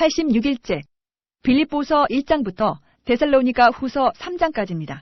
86일째 빌립보서 1장부터 데살로니가 후서 3장까지입니다.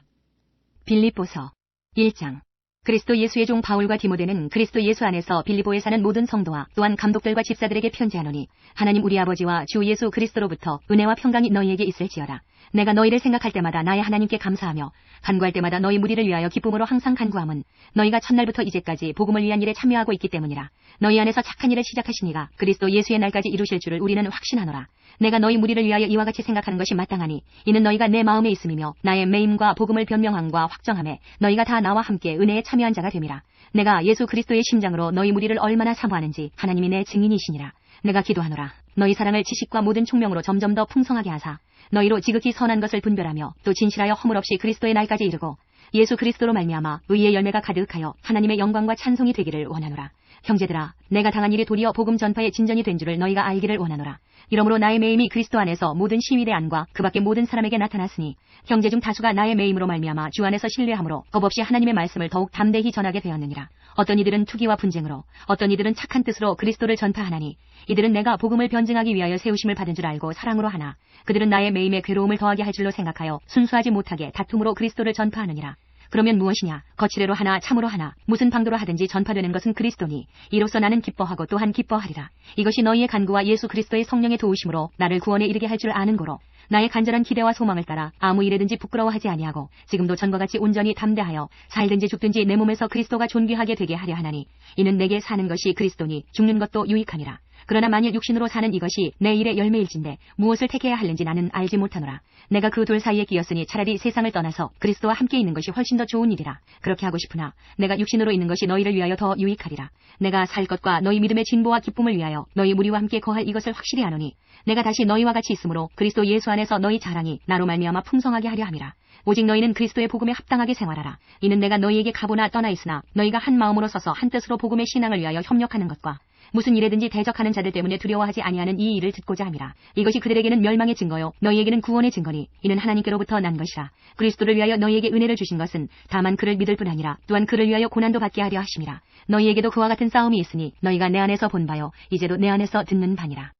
빌립보서 1장. 그리스도 예수의 종 바울과 디모데는 그리스도 예수 안에서 빌립보에 사는 모든 성도와 또한 감독들과 집사들에게 편지하노니, 하나님 우리 아버지와 주 예수 그리스도로부터 은혜와 평강이 너희에게 있을지어다. 내가 너희를 생각할 때마다 나의 하나님께 감사하며 간구할 때마다 너희 무리를 위하여 기쁨으로 항상 간구함은 너희가 첫날부터 이제까지 복음을 위한 일에 참여하고 있기 때문이라. 너희 안에서 착한 일을 시작하시니가 그리스도 예수의 날까지 이루실 줄을 우리는 확신하노라. 내가 너희 무리를 위하여 이와 같이 생각하는 것이 마땅하니, 이는 너희가 내 마음에 있음이며 나의 매임과 복음을 변명함과 확정함에 너희가 다 나와 함께 은혜에 참여한 자가 됨이라. 내가 예수 그리스도의 심장으로 너희 무리를 얼마나 사모하는지 하나님이 내 증인이시니라. 내가 기도하노라. 너희 사랑을 지식과 모든 총명으로 점점 더 풍성하게 하사 너희로 지극히 선한 것을 분별하며 또 진실하여 허물없이 그리스도의 날까지 이르고 예수 그리스도로 말미암아 의의 열매가 가득하여 하나님의 영광과 찬송이 되기를 원하노라. 형제들아, 내가 당한 일이 도리어 복음 전파의 진전이 된 줄을 너희가 알기를 원하노라. 이러므로 나의 매임이 그리스도 안에서 모든 시위대 안과 그 밖의 모든 사람에게 나타났으니, 형제 중 다수가 나의 매임으로 말미암아 주 안에서 신뢰함으로 겁없이 하나님의 말씀을 더욱 담대히 전하게 되었느니라. 어떤 이들은 투기와 분쟁으로, 어떤 이들은 착한 뜻으로 그리스도를 전파하나니, 이들은 내가 복음을 변증하기 위하여 세우심을 받은 줄 알고 사랑으로 하나, 그들은 나의 매임에 괴로움을 더하게 할 줄로 생각하여 순수하지 못하게 다툼으로 그리스도를 전파하느니라. 그러면 무엇이냐? 거칠애로 하나 참으로 하나 무슨 방도로 하든지 전파되는 것은 그리스도니, 이로써 나는 기뻐하고 또한 기뻐하리라. 이것이 너희의 간구와 예수 그리스도의 성령의 도우심으로 나를 구원에 이르게 할 줄 아는 고로, 나의 간절한 기대와 소망을 따라 아무 일에든지 부끄러워하지 아니하고 지금도 전과 같이 온전히 담대하여 살든지 죽든지 내 몸에서 그리스도가 존귀하게 되게 하려 하나니, 이는 내게 사는 것이 그리스도니 죽는 것도 유익하니라. 그러나 만일 육신으로 사는 이것이 내 일의 열매일진데 무엇을 택해야 할는지 나는 알지 못하노라. 내가 그 둘 사이에 끼었으니 차라리 세상을 떠나서 그리스도와 함께 있는 것이 훨씬 더 좋은 일이라. 그렇게 하고 싶으나 내가 육신으로 있는 것이 너희를 위하여 더 유익하리라. 내가 살 것과 너희 믿음의 진보와 기쁨을 위하여 너희 무리와 함께 거할 이것을 확실히 아노니, 내가 다시 너희와 같이 있으므로 그리스도 예수 안에서 너희 자랑이 나로 말미암아 풍성하게 하려 함이라. 오직 너희는 그리스도의 복음에 합당하게 생활하라. 이는 내가 너희에게 가보나 떠나 있으나 너희가 한 마음으로 서서 한 뜻으로 복음의 신앙을 위하여 협력하는 것과 무슨 일에든지 대적하는 자들 때문에 두려워하지 아니하는 이 일을 듣고자 함이라. 이것이 그들에게는 멸망의 증거요 너희에게는 구원의 증거니, 이는 하나님께로부터 난 것이라. 그리스도를 위하여 너희에게 은혜를 주신 것은 다만 그를 믿을 뿐 아니라 또한 그를 위하여 고난도 받게 하려 하심이라. 너희에게도 그와 같은 싸움이 있으니 너희가 내 안에서 본 바요 이제도 내 안에서 듣는 바니라.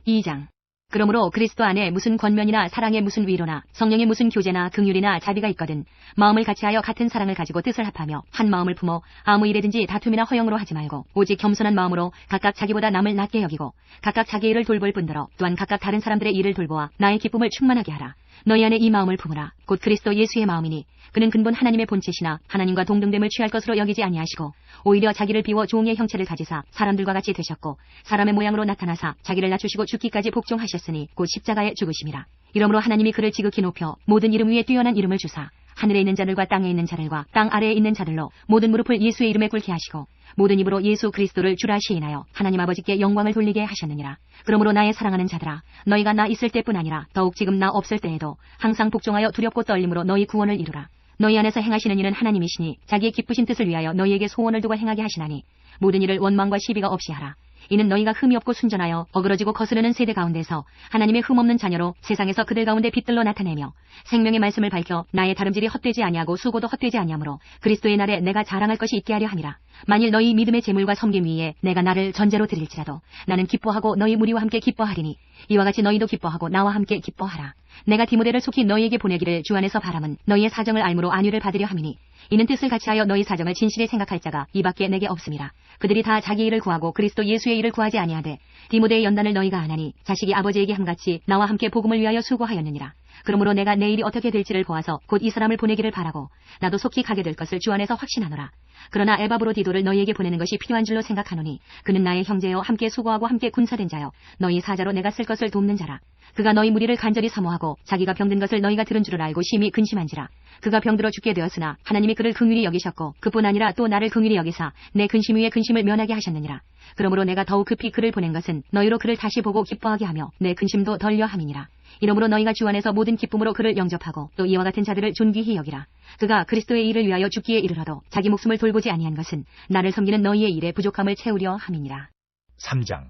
2장. 그러므로 그리스도 안에 무슨 권면이나 사랑의 무슨 위로나 성령의 무슨 교제나 긍휼이나 자비가 있거든 마음을 같이하여 같은 사랑을 가지고 뜻을 합하며 한 마음을 품어 아무 일에든지 다툼이나 허영으로 하지 말고 오직 겸손한 마음으로 각각 자기보다 남을 낮게 여기고 각각 자기 일을 돌볼 뿐더러 또한 각각 다른 사람들의 일을 돌보아 나의 기쁨을 충만하게 하라. 너희 안에 이 마음을 품으라. 곧 그리스도 예수의 마음이니, 그는 근본 하나님의 본체시나 하나님과 동등됨을 취할 것으로 여기지 아니하시고 오히려 자기를 비워 종의 형체를 가지사 사람들과 같이 되셨고 사람의 모양으로 나타나사 자기를 낮추시고 죽기까지 복종하셨으니 곧 십자가에 죽으심이라. 이러므로 하나님이 그를 지극히 높여 모든 이름 위에 뛰어난 이름을 주사 하늘에 있는 자들과 땅에 있는 자들과 땅 아래에 있는 자들로 모든 무릎을 예수의 이름에 꿇게 하시고 모든 입으로 예수 그리스도를 주라 시인하여 하나님 아버지께 영광을 돌리게 하셨느니라. 그러므로 나의 사랑하는 자들아, 너희가 나 있을 때뿐 아니라 더욱 지금 나 없을 때에도 항상 복종하여 두렵고 떨림으로 너희 구원을 이루라. 너희 안에서 행하시는 이는 하나님이시니 자기의 기쁘신 뜻을 위하여 너희에게 소원을 두고 행하게 하시나니, 모든 일을 원망과 시비가 없이 하라. 이는 너희가 흠이 없고 순전하여 어그러지고 거스르는 세대 가운데서 하나님의 흠없는 자녀로 세상에서 그들 가운데 빛들로 나타내며 생명의 말씀을 밝혀 나의 다름질이 헛되지 아니하고 수고도 헛되지 아니하므로 그리스도의 날에 내가 자랑할 것이 있게 하려 함이라. 만일 너희 믿음의 재물과 섬김 위에 내가 나를 전제로 드릴지라도 나는 기뻐하고 너희 무리와 함께 기뻐하리니, 이와 같이 너희도 기뻐하고 나와 함께 기뻐하라. 내가 디모데를 속히 너희에게 보내기를 주 안에서 바람은 너희의 사정을 알므로 안위를 받으려 함이니, 이는 뜻을 같이하여 너희 사정을 진실히 생각할 자가 이 밖에 내게 없음이라. 그들이 다 자기 일을 구하고 그리스도 예수의 일을 구하지 아니하되 디모데의 연단을 너희가 아나니 자식이 아버지에게 함같이 나와 함께 복음을 위하여 수고하였느니라. 그러므로 내가 내일이 어떻게 될지를 보아서 곧 이 사람을 보내기를 바라고 나도 속히 가게 될 것을 주 안에서 확신하노라. 그러나 에바브로디도를 너희에게 보내는 것이 필요한 줄로 생각하노니 그는 나의 형제여 함께 수고하고 함께 군사된 자여 너희 사자로 내가 쓸 것을 돕는 자라. 그가 너희 무리를 간절히 사모하고 자기가 병든 것을 너희가 들은 줄을 알고 심히 근심한지라. 그가 병들어 죽게 되었으나 하나님이 그를 긍휼히 여기셨고 그뿐 아니라 또 나를 긍휼히 여기사 내 근심 위에 근심을 면하게 하셨느니라. 그러므로 내가 더욱 급히 그를 보낸 것은 너희로 그를 다시 보고 기뻐하게 하며 내 근심도 덜려 함이니라. 이러므로 너희가 주 안에서 모든 기쁨으로 그를 영접하고 또 이와 같은 자들을 존귀히 여기라. 그가 그리스도의 일을 위하여 죽기에 이르러도 자기 목숨을 돌보지 아니한 것은 나를 섬기는 너희의 일에 부족함을 채우려 함이니라. 3장.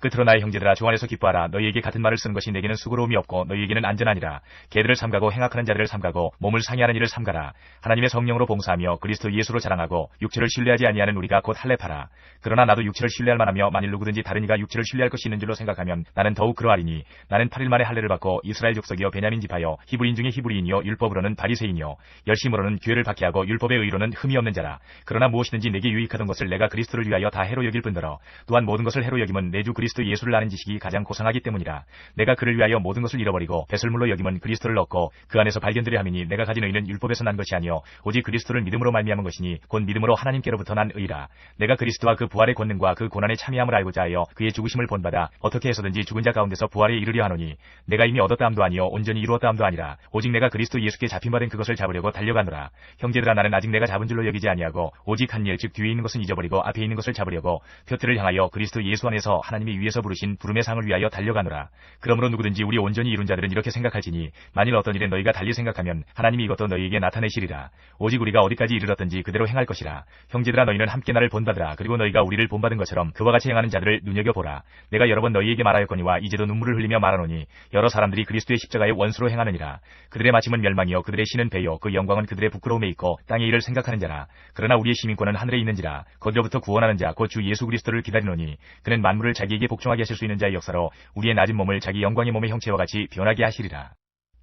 끝으로 나의 형제들아 주 안에서 기뻐하라. 너희에게 같은 말을 쓰는 것이 내게는 수고로움이 없고 너희에게는 안전하니라. 계들을 삼가고 행악하는 자들을 삼가고 몸을 상해하는 일을 삼가라. 하나님의 성령으로 봉사하며 그리스도 예수로 자랑하고 육체를 신뢰하지 아니하는 우리가 곧 할례파라. 그러나 나도 육체를 신뢰할 만하며 만일 누구든지 다른 이가 육체를 신뢰할 것이 있는 줄로 생각하면 나는 더욱 그러하리니 나는 8일 만에 할례를 받고 이스라엘 족속이여 베냐민 지파여 히브리인 중에 히브리인이요 율법으로는 바리새인이요 열심으로는 교회를 박해하고 율법의 의로는 흠이 없는 자라. 그러나 무엇이든지 내게 유익하던 것을 내가 그리스도를 위하여 다 해로 여길 뿐더러 또한 모든 것을 해로 여김은 내 주 그리스도 예수를 아는 지식이 가장 고상하기 때문이라. 내가 그를 위하여 모든 것을 잃어버리고 배설물로 여김은 그리스도를 얻고 그 안에서 발견되려 함이니 내가 가진 의는 율법에서 난 것이 아니요 오직 그리스도를 믿음으로 말미암은 것이니 곧 믿음으로 하나님께로부터 난 의라. 내가 그리스도와 그 부활의 권능과 그 고난에 참여함을 알고자 하여 그의 죽으심을 본받아 어떻게 해서든지 죽은 자 가운데서 부활에 이르려 하노니 내가 이미 얻었다함도 아니요 온전히 이루었다함도 아니라 오직 내가 그리스도 예수께 잡힌 바 된 그것을 잡으려고 달려가노라. 형제들아 나는 아직 내가 잡은 줄로 여기지 아니하고 오직 한 일 즉 뒤에 있는 것은 잊어버리고 앞에 있는 것을 잡으려고 표틀을 향하여 그리스도 예수 안에서 하나님이 위에서 부르신 부름의 상을 위하여 달려가노라. 그러므로 누구든지 우리 온전히 이룬 자들은 이렇게 생각할지니 만일 어떤 일에 너희가 달리 생각하면 하나님이 이것도 너희에게 나타내시리라. 오직 우리가 어디까지 이르렀든지 그대로 행할 것이라. 형제들아 너희는 함께 나를 본받으라. 그리고 너희가 우리를 본받은 것처럼 그와 같이 행하는 자들을 눈여겨보라. 내가 여러 번 너희에게 말하였거니와 이제도 눈물을 흘리며 말하노니 여러 사람들이 그리스도의 십자가의 원수로 행하느니라. 그들의 마침은 멸망이요 그들의 신은 배요 그 영광은 그들의 부끄러움에 있고 땅의 일을 생각하는 자라. 그러나 우리의 시민권은 하늘에 있는지라. 거기로부터 구원하는 자 곧 주 예수 그리스도를 기다리노니 그는 만물을 자기에게 복종하게 하실 수 있는 자의 역사로 우리의 낮은 몸을 자기 영광의 몸의 형체와 같이 변하게 하시리라.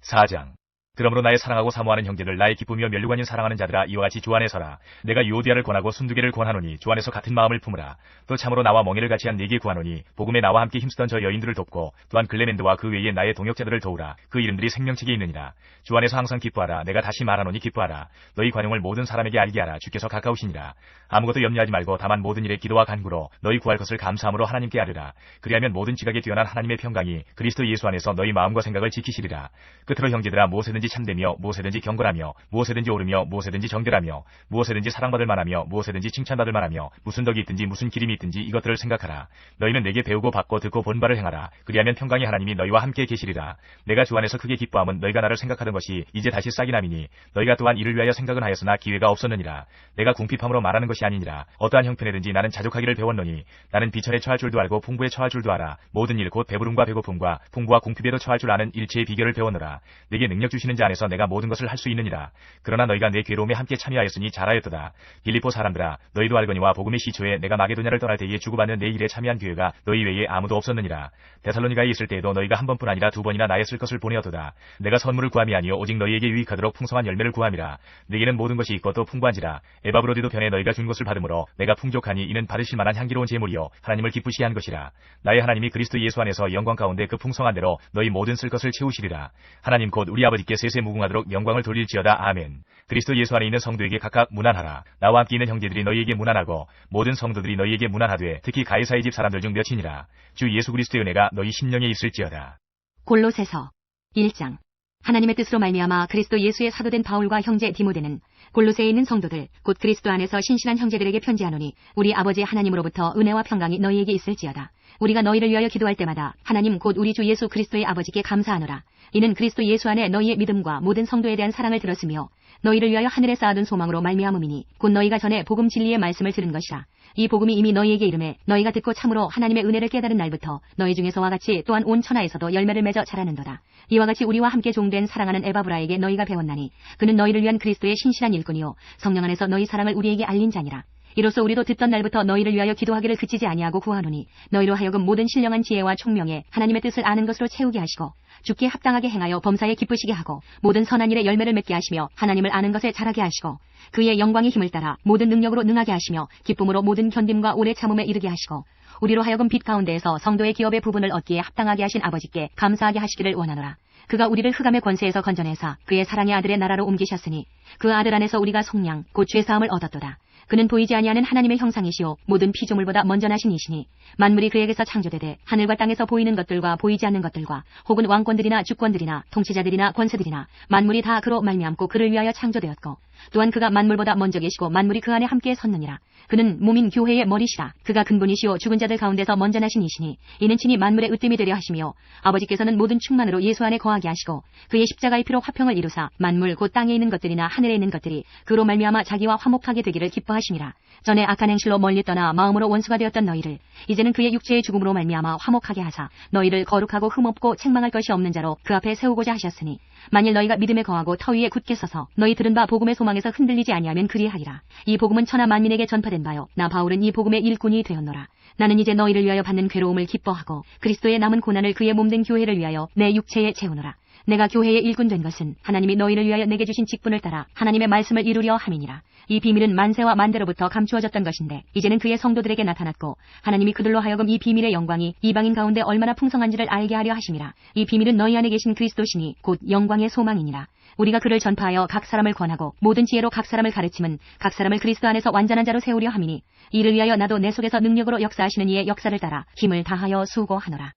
4장. 그러므로 나의 사랑하고 사모하는 형제들 나의 기쁨이며 면류관인 사랑하는 자들아 이와 같이 주 안에 서라. 내가 유오디아를 권하고 순두개를 권하노니 주 안에서 같은 마음을 품으라. 또 참으로 나와 멍에를 같이 한 네게 구하노니 복음에 나와 함께 힘쓰던 저 여인들을 돕고 또한 글레멘드와 그 외에 나의 동역자들을 도우라. 그 이름들이 생명책에 있느니라. 주 안에서 항상 기뻐하라. 내가 다시 말하노니 기뻐하라. 너희 관용을 모든 사람에게 알게 하라. 주께서 가까우시니라. 아무것도 염려하지 말고 다만 모든 일에 기도와 간구로 너희 구할 것을 감사함으로 하나님께 아뢰라. 그리하면 모든 지각에 뛰어난 하나님의 평강이 그리스도 예수 안에서 너희 마음과 생각을 지키시리라. 끝으로 형제들아 무엇에든지 참되며 무엇에든지 경건하며 무엇에든지 옳으며 무엇에든지 정결하며 무엇에든지 사랑받을 만하며 무엇에든지 칭찬받을 만하며 무슨 덕이 있든지 무슨 기림이 있든지 이것들을 생각하라. 너희는 내게 배우고 받고 듣고 본 바를 행하라. 그리하면 평강의 하나님이 너희와 함께 계시리라. 내가 주 안에서 크게 기뻐함은 너희가 나를 생각하던 것이 이제 다시 싹이 남이니 너희가 또한 이를 위하여 생각은 하였으나 기회가 없었느니라. 내가 궁핍함으로 말하는 것이 아니니라. 어떠한 형편에든지 나는 자족하기를 배웠노니 나는 비천에 처할 줄도 알고 풍부에 처할 줄도 알아. 모든 일 곧 배부름과 배고픔과 풍부와 궁핍에도 처할 줄 아는 일체의 비결을 배웠노라. 내게 능력 주시는 자 안에서 내가 모든 것을 할 수 있느니라. 그러나 너희가 내 괴로움에 함께 참여하였으니 잘하였도다. 빌립보 사람들아 너희도 알거니와 복음의 시초에 내가 마게도냐를 떠날 때에 주고받는 내 일에 참여한 교회가 너희 외에 아무도 없었느니라. 데살로니가에 있을 때에도 너희가 한 번뿐 아니라 두 번이나 나의 쓸 것을 보내었도다. 내가 선물을 구함이 아니요 오직 너희에게 유익하도록 풍성한 열매를 구함이라. 네게는 모든 것이 있고 또 풍부한지라. 에바브로디도 변해 너희가 준 것을 받음으로 내가 풍족하니 이는 받으실 만한 향기로운 제물이요 하나님을 기쁘시게 한 것이라. 나의 하나님이 그리스도 예수 안에서 영광 가운데 그 풍성한 대로 너희 모든 쓸 것을 채우시리라. 하나님 곧 우리 아버지께 세세 무궁하도록 영광을 돌릴지어다. 아멘. 그리스도 예수 안에 있는 성도에게 각각 문안하라. 나와 함께 있는 형제들이 너희에게 문안하고 모든 성도들이 너희에게 문안하되 특히 가이사의 집 사람들 중 몇이니라. 주 예수 그리스도의 은혜가 너희 심령에 있을지어다. 골로새서 1장. 하나님의 뜻으로 말미암아 그리스도 예수의 사도된 바울과 형제 디모데는 골로새에 있는 성도들 곧 그리스도 안에서 신실한 형제들에게 편지하노니 우리 아버지 하나님으로부터 은혜와 평강이 너희에게 있을지어다. 우리가 너희를 위하여 기도할 때마다 하나님 곧 우리 주 예수 그리스도의 아버지께 감사하노라. 이는 그리스도 예수 안에 너희의 믿음과 모든 성도에 대한 사랑을 들었으며 너희를 위하여 하늘에 쌓아둔 소망으로 말미암음이니 곧 너희가 전에 복음 진리의 말씀을 들은 것이라. 이 복음이 이미 너희에게 이름에 너희가 듣고 참으로 하나님의 은혜를 깨달은 날부터 너희 중에서와 같이 또한 온 천하에서도 열매를 맺어 자라는도다. 이와 같이 우리와 함께 종된 사랑하는 에바브라에게 너희가 배웠나니 그는 너희를 위한 그리스도의 신실한 일꾼이요 성령 안에서 너희 사랑을 우리에게 알린 자니라. 이로써 우리도 듣던 날부터 너희를 위하여 기도하기를 그치지 아니하고 구하노니 너희로 하여금 모든 신령한 지혜와 총명에 하나님의 뜻을 아는 것으로 채우게 하시고 주께 합당하게 행하여 범사에 기쁘시게 하고 모든 선한 일에 열매를 맺게 하시며 하나님을 아는 것에 자라게 하시고 그의 영광의 힘을 따라 모든 능력으로 능하게 하시며 기쁨으로 모든 견딤과 오래 참음에 이르게 하시고 우리로 하여금 빛 가운데에서 성도의 기업의 부분을 얻기에 합당하게 하신 아버지께 감사하게 하시기를 원하노라. 그가 우리를 흑암의 권세에서 건져내사 그의 사랑의 아들의 나라로 옮기셨으니 그 아들 안에서 우리가 속량 곧 죄사함을 얻었도다. 그는 보이지 아니하는 하나님의 형상이시오 모든 피조물보다 먼저 나신 이시니 만물이 그에게서 창조되되 하늘과 땅에서 보이는 것들과 보이지 않는 것들과 혹은 왕권들이나 주권들이나 통치자들이나 권세들이나 만물이 다 그로 말미암고 그를 위하여 창조되었고 또한 그가 만물보다 먼저 계시고 만물이 그 안에 함께 섰느니라. 그는 몸인 교회의 머리시라. 그가 근본이시오 죽은 자들 가운데서 먼저 나신 이시니 이는 친히 만물의 으뜸이 되려 하시며 아버지께서는 모든 충만으로 예수 안에 거하게 하시고 그의 십자가의 피로 화평을 이루사 만물 곧 땅에 있는 것들이나 하늘에 있는 것들이 그로 말미암아 자기와 화목하게 되기를 기뻐하심이라. 전에 악한 행실로 멀리 떠나 마음으로 원수가 되었던 너희를 이제는 그의 육체의 죽음으로 말미암아 화목하게 하사 너희를 거룩하고 흠없고 책망할 것이 없는 자로 그 앞에 세우고자 하셨으니 만일 너희가 믿음에 거하고 터 위에 굳게 서서 너희 들은 바 복음의 소망에서 흔들리지 아니하면 그리하리라. 이 복음은 천하 만민에게 전파된 바요 나 바울은 이 복음의 일꾼이 되었노라. 나는 이제 너희를 위하여 받는 괴로움을 기뻐하고 그리스도의 남은 고난을 그의 몸된 교회를 위하여 내 육체에 채우노라. 내가 교회의 일꾼 된 것은 하나님이 너희를 위하여 내게 주신 직분을 따라 하나님의 말씀을 이루려 함이니라. 이 비밀은 만세와 만대로부터 감추어졌던 것인데 이제는 그의 성도들에게 나타났고 하나님이 그들로 하여금 이 비밀의 영광이 이방인 가운데 얼마나 풍성한지를 알게 하려 하심이라. 이 비밀은 너희 안에 계신 그리스도시니 곧 영광의 소망이니라. 우리가 그를 전파하여 각 사람을 권하고 모든 지혜로 각 사람을 가르침은 각 사람을 그리스도 안에서 완전한 자로 세우려 함이니 이를 위하여 나도 내 속에서 능력으로 역사하시는 이의 역사를 따라 힘을 다하여 수고하노라.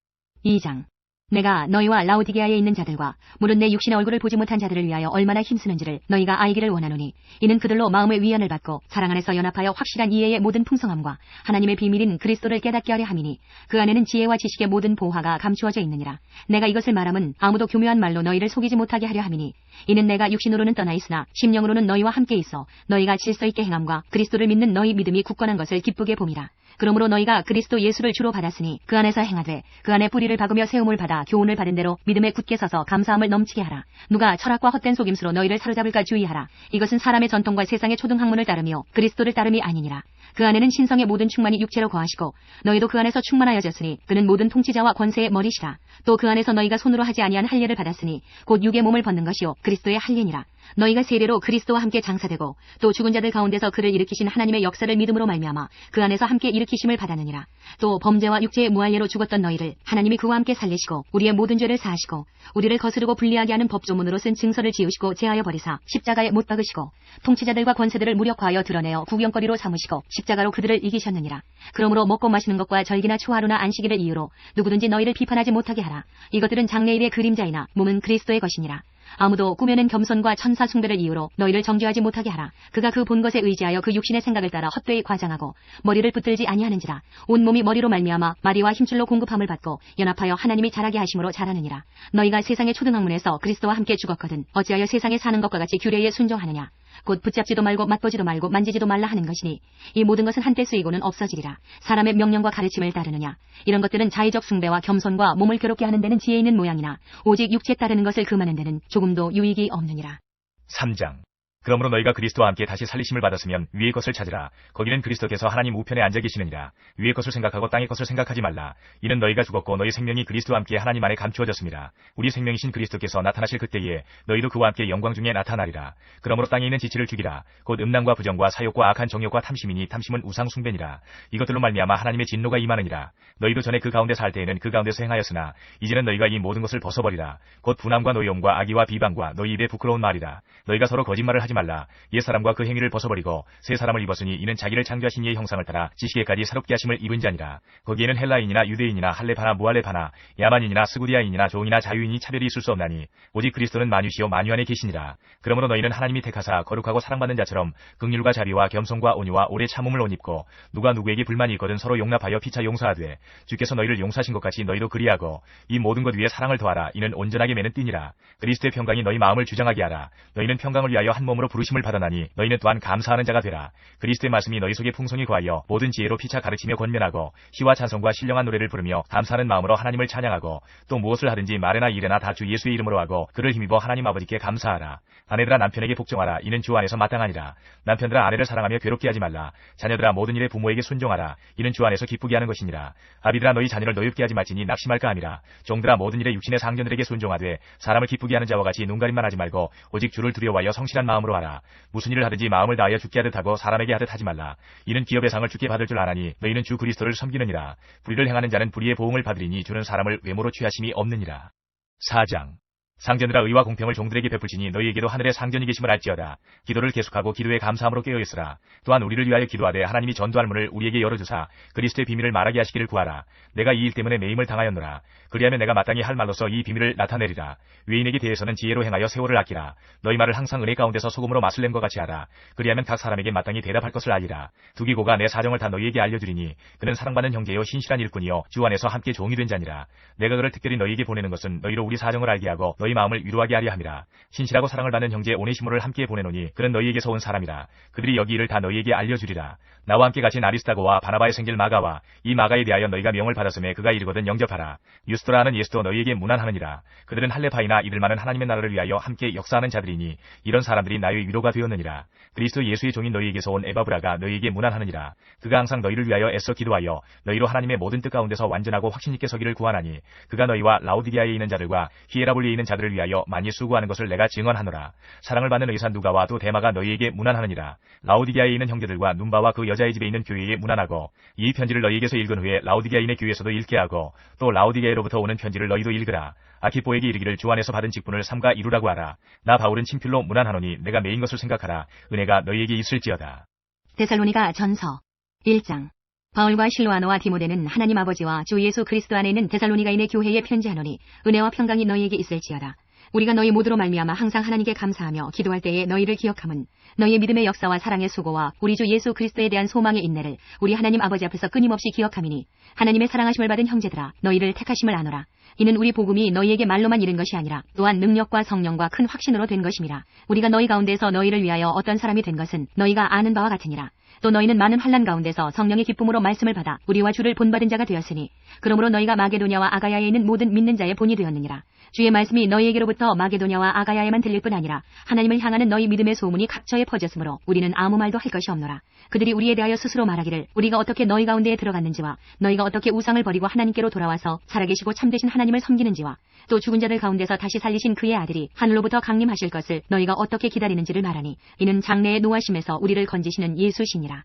2장. 내가 너희와 라오디게아에 있는 자들과 무릇 내 육신의 얼굴을 보지 못한 자들을 위하여 얼마나 힘쓰는지를 너희가 알기를 원하노니 이는 그들로 마음의 위안을 받고 사랑 안에서 연합하여 확실한 이해의 모든 풍성함과 하나님의 비밀인 그리스도를 깨닫게 하려 함이니 그 안에는 지혜와 지식의 모든 보화가 감추어져 있느니라. 내가 이것을 말함은 아무도 교묘한 말로 너희를 속이지 못하게 하려 함이니 이는 내가 육신으로는 떠나 있으나 심령으로는 너희와 함께 있어 너희가 질서 있게 행함과 그리스도를 믿는 너희 믿음이 굳건한 것을 기쁘게 봄이라. 그러므로 너희가 그리스도 예수를 주로 받았으니 그 안에서 행하되 그 안에 뿌리를 박으며 세움을 받아 교훈을 받은 대로 믿음에 굳게 서서 감사함을 넘치게 하라. 누가 철학과 헛된 속임수로 너희를 사로잡을까 주의하라. 이것은 사람의 전통과 세상의 초등학문을 따르며 그리스도를 따름이 아니니라. 그 안에는 신성의 모든 충만이 육체로 거하시고 너희도 그 안에서 충만하여졌으니 그는 모든 통치자와 권세의 머리시라. 또 그 안에서 너희가 손으로 하지 아니한 할례를 받았으니 곧 육의 몸을 벗는 것이요 그리스도의 할례니라. 너희가 세례로 그리스도와 함께 장사되고 또 죽은 자들 가운데서 그를 일으키신 하나님의 역사를 믿음으로 말미암아 그 안에서 함께 일으키심을 받았느니라. 또 범죄와 육체의 무할례로 죽었던 너희를 하나님이 그와 함께 살리시고 우리의 모든 죄를 사하시고 우리를 거스르고 불리하게 하는 법조문으로 쓴 증서를 지우시고 제하여 버리사 십자가에 못 박으시고 통치자들과 권세들을 무력화하여 드러내어 구경거리로 삼으시고 십자가로 그들을 이기셨느니라. 그러므로 먹고 마시는 것과 절기나 초하루나 안식일을 이유로 누구든지 너희를 비판하지 못하게 하라. 이것들은 장래일의 그림자이나 몸은 그리스도의 것이니라. 아무도 꾸며낸 겸손과 천사 숭배를 이유로 너희를 정죄하지 못하게 하라. 그가 그 본 것에 의지하여 그 육신의 생각을 따라 헛되이 과장하고 머리를 붙들지 아니하는지라. 온 몸이 머리로 말미암아 마리와 힘줄로 공급함을 받고 연합하여 하나님이 자라게 하심으로 자라느니라. 너희가 세상의 초등학문에서 그리스도와 함께 죽었거든 어찌하여 세상에 사는 것과 같이 규례에 순종하느냐. 곧 붙잡지도 말고 맛보지도 말고 만지지도 말라 하는 것이니 이 모든 것은 한때 쓰이고는 없어지리라. 사람의 명령과 가르침을 따르느냐. 이런 것들은 자의적 숭배와 겸손과 몸을 괴롭게 하는 데는 지혜 있는 모양이나 오직 육체 따르는 것을 금하는 데는 조금도 유익이 없느니라. 3장. 그러므로 너희가 그리스도와 함께 다시 살리심을 받았으면 위의 것을 찾으라. 거기는 그리스도께서 하나님 우편에 앉아 계시느니라. 위의 것을 생각하고 땅의 것을 생각하지 말라. 이는 너희가 죽었고 너희 생명이 그리스도와 함께 하나님 안에 감추어졌습니다. 우리 생명이신 그리스도께서 나타나실 그때에 너희도 그와 함께 영광 중에 나타나리라. 그러므로 땅에 있는 지체를 죽이라. 곧 음란과 부정과 사욕과 악한 정욕과 탐심이니 탐심은 우상 숭배니라. 이것들로 말미암아 하나님의 진노가 임하느니라. 너희도 전에 그 가운데 살 때에는 그 가운데서 행하였으나 이제는 너희가 이 모든 것을 벗어버리라. 곧 분함과 노여움과 악의와 비방과 너희 입에 부끄러운 말이라. 너희가 서로 거짓말을 하지 말라. 옛사람과 그 행위를 벗어버리고 새 사람을 입었으니 이는 자기를 창조하신 이의 형상을 따라 지식에까지 새롭게 하심을 입은 자니라. 거기에는 헬라인이나 유대인이나 할레파나 무할레파나 야만인이나 스구디아인이나 종이나 자유인이 차별이 있을 수 없나니 오직 그리스도는 만유시요 만유 안에 계시니라. 그러므로 너희는 하나님이 택하사 거룩하고 사랑받는 자처럼 긍휼과 자비와 겸손과 온유와 오래 참음을 옷 입고 누가 누구에게 불만이 있거든 서로 용납하여 피차 용서하되 주께서 너희를 용서하신 것 같이 너희도 그리하고 이 모든 것 위에 사랑을 더하라. 이는 온전하게 매는 띠니라. 그리스도의 평강이 너희 마음을 주장하게 하라. 너희는 평강을 위하여 한 몸으로 부르심을 받아나니 너희는 또한 감사하는 자가 되라. 그리스도의 말씀이 너희 속에 풍성히 거하여 모든 지혜로 피차 가르치며 권면하고 시와 찬송과 신령한 노래를 부르며 감사하는 마음으로 하나님을 찬양하고 또 무엇을 하든지 말이나 일에나 다 주 예수의 이름으로 하고 그를 힘입어 하나님 아버지께 감사하라. 아내들아 남편에게 복종하라. 이는 주 안에서 마땅하니라. 남편들아 아내를 사랑하며 괴롭게 하지 말라. 자녀들아 모든 일에 부모에게 순종하라. 이는 주 안에서 기쁘게 하는 것이니라. 아비들아 너희 자녀를 노엽게 하지 말지니 낙심할까 함이라. 종들아 모든 일에 육신의 상전들에게 순종하되 사람을 기쁘게 하는 자와 같이 눈가림만 하지 말고 오직 주를 두려워하여 성실한 마음으로 하라. 무슨 일을 하든지 마음을 다하여 주께 하듯 하고 사람에게 하듯 하지 말라. 이는 기업의 상을 주께 받을 줄 아나니 너희는 주 그리스도를 섬기느니라. 불의를 행하는 자는 불의의 보응을 받으리니 주는 사람을 외모로 취하심이 없느니라. 4장. 상전들아 의와 공평을 종들에게 베풀지니 너희에게도 하늘에 상전이 계심을 알지어다. 기도를 계속하고 기도에 감사함으로 깨어있으라. 또한 우리를 위하여 기도하되 하나님이 전도할 문을 우리에게 열어주사 그리스도의 비밀을 말하게 하시기를 구하라. 내가 이 일 때문에 매임을 당하였노라. 그리하면 내가 마땅히 할 말로서 이 비밀을 나타내리라. 외인에게 대해서는 지혜로 행하여 세월을 아끼라. 너희 말을 항상 은혜 가운데서 소금으로 맛을 낸 것 같이 하라. 그리하면 각 사람에게 마땅히 대답할 것을 알리라. 두기고가 내 사정을 다 너희에게 알려주리니 그는 사랑받는 형제요 신실한 일꾼이요 주 안에서 함께 종이 된 자니라. 내가 그를 특별히 너희에게 보내는 것은 너희로 우리 사정을 알게 하고 너희 마음을 위로하게 하려 함이라. 신실하고 사랑을 받는 형제 오네시모를 함께 보내노니 그는 너희에게서 온 사람이라. 그들이 여기 일을 다 너희에게 알려주리라. 나와 함께 가신 아리스타고와 바나바의 생질 마가와 이 마가에 대하여 너희가 명을 받았음에 그가 이르거든 영접하라. 유스도라는 예수도 너희에게 문안하느니라. 그들은 할레파이나 이들 많은 하나님의 나라를 위하여 함께 역사하는 자들이니 이런 사람들이 나의 위로가 되었느니라. 그리스도 예수의 종인 너희에게서 온 에바브라가 너희에게 문안하느니라. 그가 항상 너희를 위하여 애써 기도하여 너희로 하나님의 모든 뜻 가운데서 완전하고 확신 있게 서기를 구하나니 그가 너희와 라우디게아에 있는 자들과 히에라볼리에 있는 자들을 위하여 많이 수고하는 것을 내가 증언하노라. 사랑을 받는 의사 누가와 또 데마가 너희에게 문안하느니라. 라우디게아에 있는 형제들과 눈바와 그 여자의 집에 있는 교회에 문안하고 이 편지를 너희에게서 읽은 후에 라우디게아인의 교회에서도 읽게 하고 또 라우디게아로부터 오는 편지를 너희도 읽으라. 아키포에게 이르기를 주 안에서 받은 직분을 삼가 이루라고 하라. 나 바울은 친필로 문안하노니 내가 매인 것을 생각하라. 은혜가 너희에게 있을지어다. 데살로니가 전서 1장. 바울과 실로아노와 디모데는 하나님 아버지와 주 예수 그리스도 안에 있는 데살로니가인의 교회에 편지하노니 은혜와 평강이 너희에게 있을지어다. 우리가 너희 모두로 말미암아 항상 하나님께 감사하며 기도할 때에 너희를 기억함은 너희의 믿음의 역사와 사랑의 수고와 우리 주 예수 그리스도에 대한 소망의 인내를 우리 하나님 아버지 앞에서 끊임없이 기억함이니 하나님의 사랑하심을 받은 형제들아 너희를 택하심을 아노라. 이는 우리 복음이 너희에게 말로만 이른 것이 아니라 또한 능력과 성령과 큰 확신으로 된 것임이라. 우리가 너희 가운데서 너희를 위하여 어떤 사람이 된 것은 너희가 아는 바와 같으니라. 또 너희는 많은 환난 가운데서 성령의 기쁨으로 말씀을 받아 우리와 주를 본받은 자가 되었으니 그러므로 너희가 마게도냐와 아가야에 있는 모든 믿는 자의 본이 되었느니라. 주의 말씀이 너희에게로부터 마게도냐와 아가야에만 들릴 뿐 아니라 하나님을 향하는 너희 믿음의 소문이 각처에 퍼졌으므로 우리는 아무 말도 할 것이 없노라. 그들이 우리에 대하여 스스로 말하기를 우리가 어떻게 너희 가운데에 들어갔는지와 너희가 어떻게 우상을 버리고 하나님께로 돌아와서 살아계시고 참되신 하나님을 섬기는지와 또 죽은 자들 가운데서 다시 살리신 그의 아들이 하늘로부터 강림하실 것을 너희가 어떻게 기다리는지를 말하니 이는 장래의 노하심에서 우리를 건지시는 예수시니라.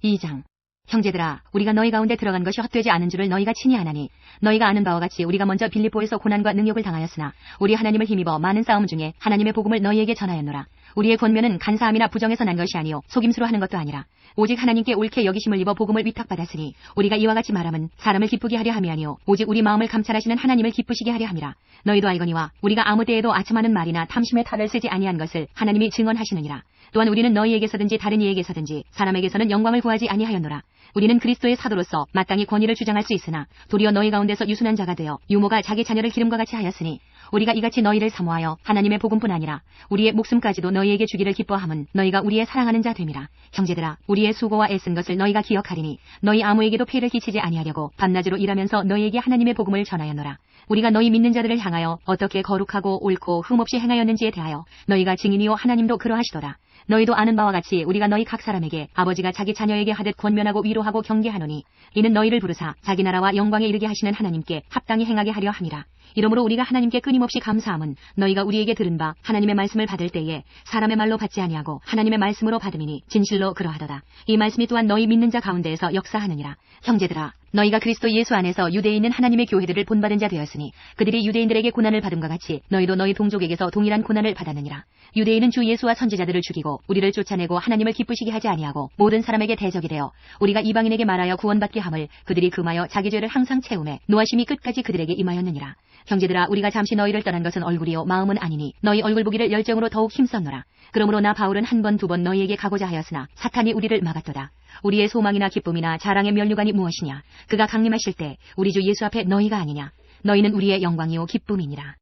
2장. 형제들아 우리가 너희 가운데 들어간 것이 헛되지 않은 줄을 너희가 친히 아나니 너희가 아는 바와 같이 우리가 먼저 빌립보에서 고난과 능욕을 당하였으나 우리 하나님을 힘입어 많은 싸움 중에 하나님의 복음을 너희에게 전하였노라. 우리의 권면은 간사함이나 부정에서 난 것이 아니요 속임수로 하는 것도 아니라 오직 하나님께 옳게 여기심을 입어 복음을 위탁받았으니 우리가 이와 같이 말함은 사람을 기쁘게 하려 함이 아니요 오직 우리 마음을 감찰하시는 하나님을 기쁘시게 하려 함이라. 너희도 알거니와 우리가 아무 때에도 아첨하는 말이나 탐심의 탈을 쓰지 아니한 것을 하나님이 증언하시느니라. 또한 우리는 너희에게서든지 다른 이에게서든지 사람에게서는 영광을 구하지 아니하였노라. 우리는 그리스도의 사도로서 마땅히 권위를 주장할 수 있으나 도리어 너희 가운데서 유순한 자가 되어 유모가 자기 자녀를 기름과 같이 하였으니 우리가 이같이 너희를 사모하여 하나님의 복음뿐 아니라 우리의 목숨까지도 너희에게 주기를 기뻐함은 너희가 우리의 사랑하는 자 됨이라. 형제들아 우리의 수고와 애쓴 것을 너희가 기억하리니 너희 아무에게도 폐를 끼치지 아니하려고 밤낮으로 일하면서 너희에게 하나님의 복음을 전하였노라. 우리가 너희 믿는 자들을 향하여 어떻게 거룩하고 옳고 흠없이 행하였는지에 대하여 너희가 증인이요 하나님도 그러하시더라. 너희도 아는 바와 같이 우리가 너희 각 사람에게 아버지가 자기 자녀에게 하듯 권면하고 위로하고 경계하노니 이는 너희를 부르사 자기 나라와 영광에 이르게 하시는 하나님께 합당히 행하게 하려 함이라. 이러므로 우리가 하나님께 끊임없이 감사함은 너희가 우리에게 들은 바 하나님의 말씀을 받을 때에 사람의 말로 받지 아니하고 하나님의 말씀으로 받음이니 진실로 그러하도다. 이 말씀이 또한 너희 믿는 자 가운데에서 역사하느니라. 형제들아 너희가 그리스도 예수 안에서 유대에 있는 하나님의 교회들을 본받은 자 되었으니 그들이 유대인들에게 고난을 받음과 같이 너희도 너희 동족에게서 동일한 고난을 받았느니라. 유대인은 주 예수와 선지자들을 죽이고 우리를 쫓아내고 하나님을 기쁘시게 하지 아니하고 모든 사람에게 대적이 되어 우리가 이방인에게 말하여 구원받게 함을 그들이 금하여 자기 죄를 항상 채우매 노하심이 끝까지 그들에게 임하였느니라. 형제들아 우리가 잠시 너희를 떠난 것은 얼굴이요 마음은 아니니 너희 얼굴 보기를 열정으로 더욱 힘썼노라. 그러므로 나 바울은 한 번 두 번 너희에게 가고자 하였으나 사탄이 우리를 막았도다. 우리의 소망이나 기쁨이나 자랑의 면류관이 무엇이냐? 그가 강림하실 때 우리 주 예수 앞에 너희가 아니냐? 너희는 우리의 영광이요 기쁨이니라.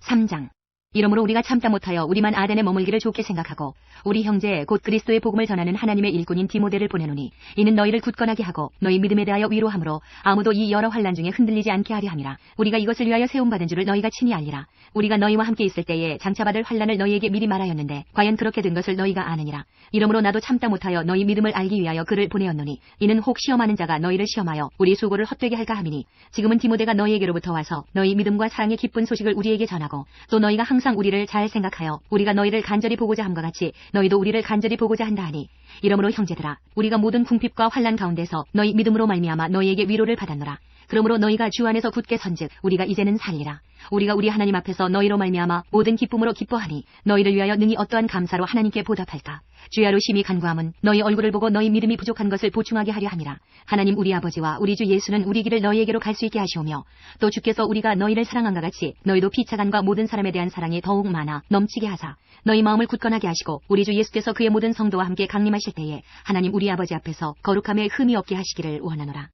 3장. 이러므로 우리가 참다 못하여 우리만 아덴에 머물기를 좋게 생각하고 우리 형제 곧 그리스도의 복음을 전하는 하나님의 일꾼인 디모데를 보내노니 이는 너희를 굳건하게 하고 너희 믿음에 대하여 위로함으로 아무도 이 여러 환난 중에 흔들리지 않게 하려 함이라. 우리가 이것을 위하여 세움받은 줄을 너희가 친히 알리라. 우리가 너희와 함께 있을 때에 장차 받을 환난을 너희에게 미리 말하였는데 과연 그렇게 된 것을 너희가 아느니라. 이러므로 나도 참다 못하여 너희 믿음을 알기 위하여 그를 보내었노니 이는 혹 시험하는 자가 너희를 시험하여 우리 수고를 헛되게 할까 함이니 지금은 디모데가 너희에게로부터 와서 너희 믿음과 사랑의 기쁜 소식을 우리에게 전하고 또 너희가 항상 우리를 잘 생각하여 우리가 너희를 간절히 보고자 함과 같이 너희도 우리를 간절히 보고자 한다 하니 이러므로 형제들아 우리가 모든 궁핍과 환난 가운데서 너희 믿음으로 말미암아 너희에게 위로를 받았노라. 그러므로 너희가 주 안에서 굳게 선즉 우리가 이제는 살리라. 우리가 우리 하나님 앞에서 너희로 말미암아 모든 기쁨으로 기뻐하니 너희를 위하여 능히 어떠한 감사로 하나님께 보답할까. 주야로 심히 간구함은 너희 얼굴을 보고 너희 믿음이 부족한 것을 보충하게 하려 함이라. 하나님 우리 아버지와 우리 주 예수는 우리 길을 너희에게로 갈 수 있게 하시오며 또 주께서 우리가 너희를 사랑한과 같이 너희도 피차간과 모든 사람에 대한 사랑이 더욱 많아 넘치게 하사 너희 마음을 굳건하게 하시고 우리 주 예수께서 그의 모든 성도와 함께 강림하실 때에 하나님 우리 아버지 앞에서 거룩함에 흠이 없게 하시기를 원하노라.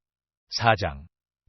4장.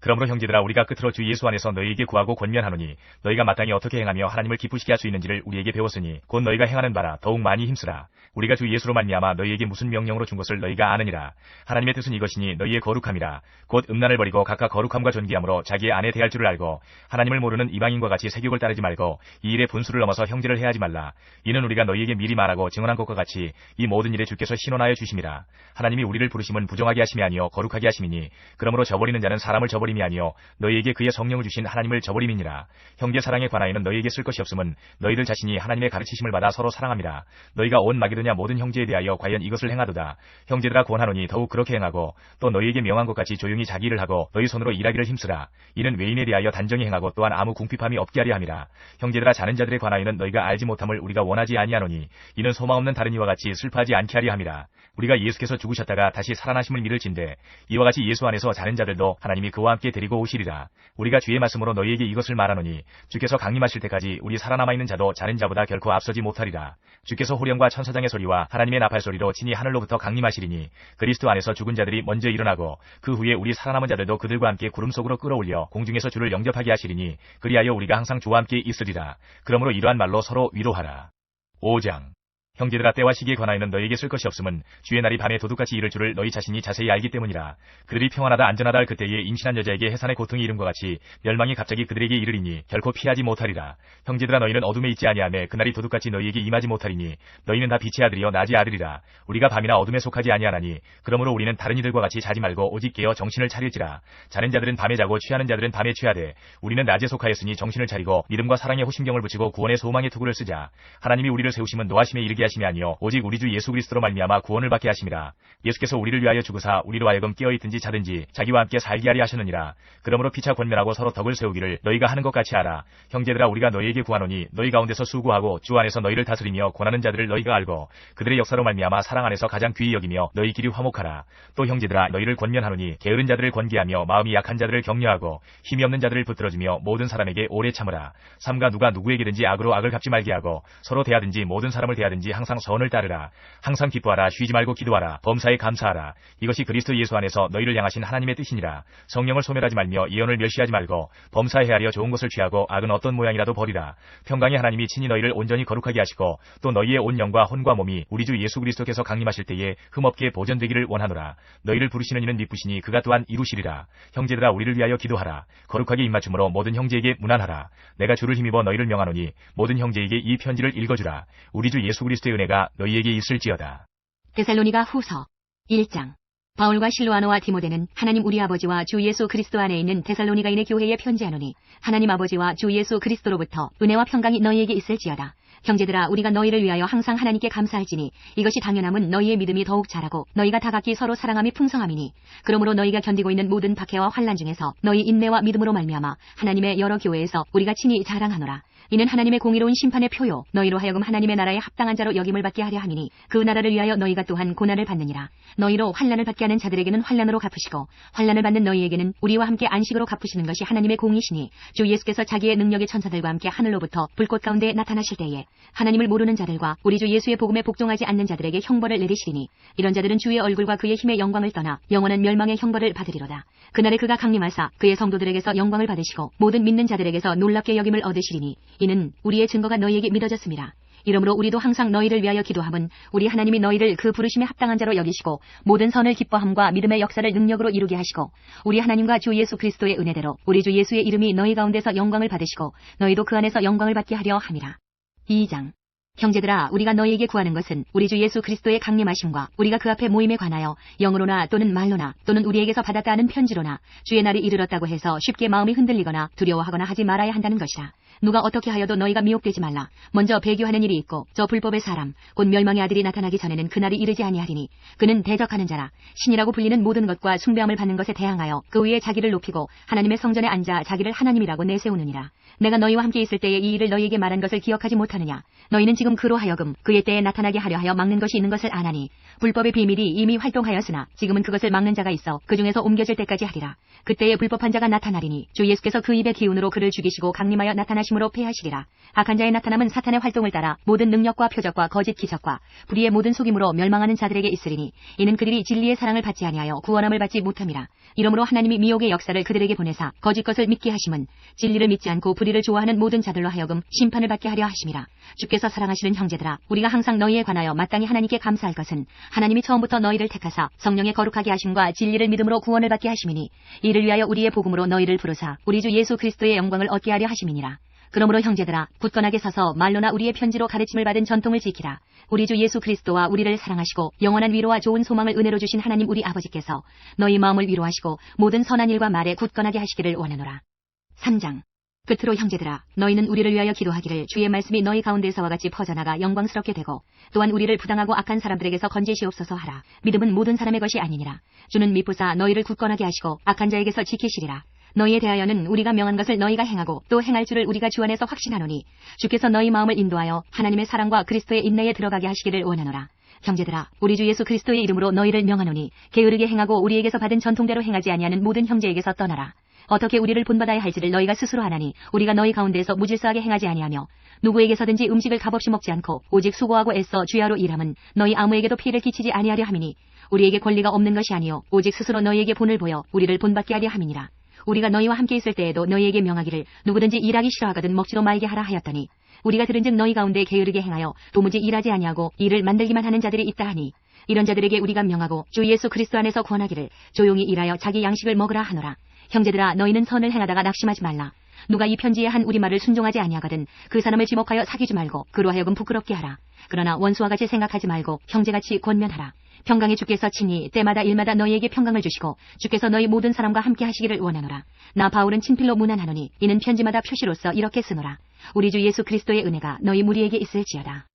그러므로 형제들아 우리가 끝으로 주 예수 안에서 너희에게 구하고 권면하노니 너희가 마땅히 어떻게 행하며 하나님을 기쁘시게 할 수 있는지를 우리에게 배웠으니 곧 너희가 행하는 바라 더욱 많이 힘쓰라. 우리가 주 예수로 말미암아 너희에게 무슨 명령으로 준 것을 너희가 아느니라. 하나님의 뜻은 이것이니 너희의 거룩함이라. 곧 음란을 버리고 각각 거룩함과 존귀함으로 자기의 아내 대할 줄을 알고 하나님을 모르는 이방인과 같이 세욕을 따르지 말고 이 일의 분수를 넘어서 형제를 해하지 말라. 이는 우리가 너희에게 미리 말하고 증언한 것과 같이 이 모든 일에 주께서 신원하여 주심이라. 하나님이 우리를 부르심은 부정하게 하심이 아니요 거룩하게 하심이니 그러므로 저버리는 자는 사람을 저버림이 아니요 너희에게 그의 성령을 주신 하나님을 저버림이니라. 형제 사랑에 관하여는 너희에게 쓸 것이 없음은 너희들 자신이 하나님의 가르치심을 받아 서로 사랑함이라. 너희가 온 마게도냐 모든 형제에 대하여 과연 이것을 행하도다. 형제들아 권하노니 더욱 그렇게 행하고 또 너희에게 명한 것 같이 조용히 자기 일을 하고 너희 손으로 일하기를 힘쓰라. 이는 외인에 대하여 단정히 행하고 또한 아무 궁핍함이 없게 하려 함이라. 형제들아 자는 자들에 관하여는 너희가 알지 못함을 우리가 원하지 아니하노니 이는 소망 없는 다른 이와 같이 슬퍼하지 않게 하려 함이라. 우리가 예수께서 죽으셨다가 다시 살아나심을 믿을진대 이와 같이 예수 안에서 자는 자들도 하나님이 그와 함께 데리고 오시리라. 우리가 주의 말씀으로 너희에게 이것을 말하노니 주께서 강림하실 때까지 우리 살아남아 있는 자도 자는 자보다 결코 앞서지 못하리라. 주께서 호령과 천사장의 소리와 하나님의 나팔 소리로 친히 하늘로부터 강림하시리니 그리스도 안에서 죽은 자들이 먼저 일어나고 그 후에 우리 살아남은 자들도 그들과 함께 구름 속으로 끌어올려 공중에서 주를 영접하게 하시리니 그리하여 우리가 항상 주와 함께 있으리라. 그러므로 이러한 말로 서로 위로하라. 5장 형제들아 때와 시기에 관하여는 너희에게 쓸 것이 없음은 주의 날이 밤에 도둑같이 이를 줄을 너희 자신이 자세히 알기 때문이라. 그들이 평안하다 안전하다 할 그때에 임신한 여자에게 해산의 고통이 이름과 같이 멸망이 갑자기 그들에게 이르리니 결코 피하지 못하리라. 형제들아 너희는 어둠에 있지 아니하매 그날이 도둑같이 너희에게 임하지 못하리니 너희는 다 빛의 아들이여 낮의 아들이라. 우리가 밤이나 어둠에 속하지 아니하나니 그러므로 우리는 다른 이들과 같이 자지 말고 오직 깨어 정신을 차릴지라. 자는 자들은 밤에 자고 취하는 자들은 밤에 취하되 우리는 낮에 속하였으니 정신을 차리고 믿음과 사랑의 호심경을 붙이고 구원의 소망의 투구를 쓰자. 하나님이 우리를 세우심은 노하심에 이르게 하심이 아니요 오직 우리 주 예수 그리스도로 말미암아 구원을 받게 하심이라. 예수께서 우리를 위하여 죽으사 우리로 하여금 깨어 있든지 자든지 자기와 함께 살게 하리 하셨느니라. 그러므로 피차 권면하고 서로 덕을 세우기를 너희가 하는 것 같이 하라. 형제들아 우리가 너희에게 구하노니 너희 가운데서 수고하고 주 안에서 너희를 다스리며 권하는 자들을 너희가 알고 그들의 역사로 말미암아 사랑 안에서 가장 귀히 여기며 너희끼리 화목하라. 또 형제들아 너희를 권면하노니 게으른 자들을 권계하며 마음이 약한 자들을 격려하고 힘이 없는 자들을 붙들어주며 모든 사람에게 오래 참으라. 삼가 누가 누구에게든지 악으로 악을 갚지 말게 하고 서로 대하든지 모든 사람을 대하든지 항상 선을 따르라. 항상 기뻐하라. 쉬지 말고 기도하라. 범사에 감사하라. 이것이 그리스도 예수 안에서 너희를 향하신 하나님의 뜻이니라. 성령을 소멸하지 말며 예언을 멸시하지 말고 범사에 헤아려 좋은 것을 취하고 악은 어떤 모양이라도 버리라. 평강의 하나님이 친히 너희를 온전히 거룩하게 하시고 또 너희의 온 영과 혼과 몸이 우리 주 예수 그리스도께서 강림하실 때에 흠없게 보존되기를 원하노라. 너희를 부르시는 이는 미쁘시니 그가 또한 이루시리라. 형제들아 우리를 위하여 기도하라. 거룩하게 입맞춤으로 모든 형제에게 문안하라. 내가 주를 힘입어 너희를 명하노니 모든 형제에게 이 편지를 읽어주라. 우리 주 예수 그리스도의 은혜가 너희에게 있을지어다. 데살로니가 후서 1장 바울과 실로아노와 디모데는 하나님 우리 아버지와 주 예수 그리스도 안에 있는 데살로니가인의 교회에 편지하노니 하나님 아버지와 주 예수 그리스도로부터 은혜와 평강이 너희에게 있을지어다. 형제들아 우리가 너희를 위하여 항상 하나님께 감사할지니 이것이 당연함은 너희의 믿음이 더욱 자라고 너희가 다 각기 서로 사랑함이 풍성함이니 그러므로 너희가 견디고 있는 모든 박해와 환난 중에서 너희 인내와 믿음으로 말미암아 하나님의 여러 교회에서 우리가 친히 자랑하노라. 이는 하나님의 공의로운 심판의 표요 너희로 하여금 하나님의 나라에 합당한 자로 여김을 받게 하려 함이니 그 나라를 위하여 너희가 또한 고난을 받느니라. 너희로 환난을 받게 하는 자들에게는 환난으로 갚으시고 환난을 받는 너희에게는 우리와 함께 안식으로 갚으시는 것이 하나님의 공이시니 주 예수께서 자기의 능력의 천사들과 함께 하늘로부터 불꽃 가운데 나타나실 때에 하나님을 모르는 자들과 우리 주 예수의 복음에 복종하지 않는 자들에게 형벌을 내리시리니 이런 자들은 주의 얼굴과 그의 힘의 영광을 떠나 영원한 멸망의 형벌을 받으리로다. 그날에 그가 강림하사 그의 성도들에게서 영광을 받으시고 모든 믿는 자들에게서 놀랍게 여김을 얻으시리니 이는 우리의 증거가 너희에게 믿어졌음이라. 이러므로 우리도 항상 너희를 위하여 기도함은 우리 하나님이 너희를 그 부르심에 합당한 자로 여기시고 모든 선을 기뻐함과 믿음의 역사를 능력으로 이루게 하시고 우리 하나님과 주 예수 그리스도의 은혜대로 우리 주 예수의 이름이 너희 가운데서 영광을 받으시고 너희도 그 안에서 영광을 받게 하려 함이라. 2장 형제들아 우리가 너희에게 구하는 것은 우리 주 예수 그리스도의 강림하심과 우리가 그 앞에 모임에 관하여 영으로나 또는 말로나 또는 우리에게서 받았다 하는 편지로나 주의 날이 이르렀다고 해서 쉽게 마음이 흔들리거나 두려워하거나 하지 말아야 한다는 것이라. 누가 어떻게 하여도 너희가 미혹되지 말라. 먼저 배교하는 일이 있고 저 불법의 사람 곧 멸망의 아들이 나타나기 전에는 그날이 이르지 아니하리니 그는 대적하는 자라. 신이라고 불리는 모든 것과 숭배함을 받는 것에 대항하여 그 위에 자기를 높이고 하나님의 성전에 앉아 자기를 하나님이라고 내세우느니라. 내가 너희와 함께 있을 때에 이 일을 너희에게 말한 것을 기억하지 못하느냐. 너희는 지금 그로 하여금 그의 때에 나타나게 하려 하여 막는 것이 있는 것을 아나니 불법의 비밀이 이미 활동하였으나 지금은 그것을 막는 자가 있어 그 중에서 옮겨질 때까지 하리라. 그때에 불법한 자가 나타나리니 주 예수께서 그 입의 기운으로 그를 죽이시고 강림하여 나타나심을 힘으로 패하시리라. 악한 자의 나타남은 사탄의 활동을 따라 모든 능력과 표적과 거짓 기적과 불의의 모든 속임으로 멸망하는 자들에게 있으리니 이는 그들이 진리의 사랑을 받지 아니하여 구원함을 받지 못함이라. 이러므로 하나님이 미혹의 역사를 그들에게 보내사 거짓 것을 믿게 하심은 진리를 믿지 않고 불의를 좋아하는 모든 자들로 하여금 심판을 받게 하려 하심이라. 주께서 사랑하시는 형제들아, 우리가 항상 너희에 관하여 마땅히 하나님께 감사할 것은 하나님이 처음부터 너희를 택하사 성령의 거룩하게 하심과 진리를 믿음으로 구원을 받게 하심이니 이를 위하여 우리의 복음으로 너희를 부르사 우리 주 예수 그리스도의 영광을 얻게 하려 하심이니라. 그러므로 형제들아, 굳건하게 서서 말로나 우리의 편지로 가르침을 받은 전통을 지키라. 우리 주 예수 그리스도와 우리를 사랑하시고 영원한 위로와 좋은 소망을 은혜로 주신 하나님 우리 아버지께서 너희 마음을 위로하시고 모든 선한 일과 말에 굳건하게 하시기를 원하노라. 3장. 끝으로 형제들아, 너희는 우리를 위하여 기도하기를 주의 말씀이 너희 가운데서와 같이 퍼져나가 영광스럽게 되고 또한 우리를 부당하고 악한 사람들에게서 건지시옵소서 하라. 믿음은 모든 사람의 것이 아니니라. 주는 미쁘사 너희를 굳건하게 하시고 악한 자에게서 지키시리라. 너희에 대하여는 우리가 명한 것을 너희가 행하고 또 행할 줄을 우리가 주 안에서 확신하노니 주께서 너희 마음을 인도하여 하나님의 사랑과 그리스도의 인내에 들어가게 하시기를 원하노라. 형제들아, 우리 주 예수 그리스도의 이름으로 너희를 명하노니 게으르게 행하고 우리에게서 받은 전통대로 행하지 아니하는 모든 형제에게서 떠나라. 어떻게 우리를 본받아야 할지를 너희가 스스로 하나니 우리가 너희 가운데에서 무질서하게 행하지 아니하며 누구에게서든지 음식을 값없이 먹지 않고 오직 수고하고 애써 주야로 일함은 너희 아무에게도 피해를 끼치지 아니하려 함이니 우리에게 권리가 없는 것이 아니요 오직 스스로 너희에게 본을 보여 우리를 본받게 하려 함이니라. 우리가 너희와 함께 있을 때에도 너희에게 명하기를 누구든지 일하기 싫어하거든 먹지도 말게 하라 하였더니 우리가 들은즉 너희 가운데 게으르게 행하여 도무지 일하지 아니하고 일을 만들기만 하는 자들이 있다 하니 이런 자들에게 우리가 명하고 주 예수 그리스도 안에서 권하기를 조용히 일하여 자기 양식을 먹으라 하노라. 형제들아, 너희는 선을 행하다가 낙심하지 말라. 누가 이 편지에 한 우리 말을 순종하지 아니하거든 그 사람을 지목하여 사귀지 말고 그로 하여금 부끄럽게 하라. 그러나 원수와 같이 생각하지 말고 형제같이 권면하라. 평강의 주께서 친히 때마다 일마다 너희에게 평강을 주시고 주께서 너희 모든 사람과 함께 하시기를 원하노라. 나 바울은 친필로 문안하노니 이는 편지마다 표시로서 이렇게 쓰노라. 우리 주 예수 그리스도의 은혜가 너희 무리에게 있을지어다.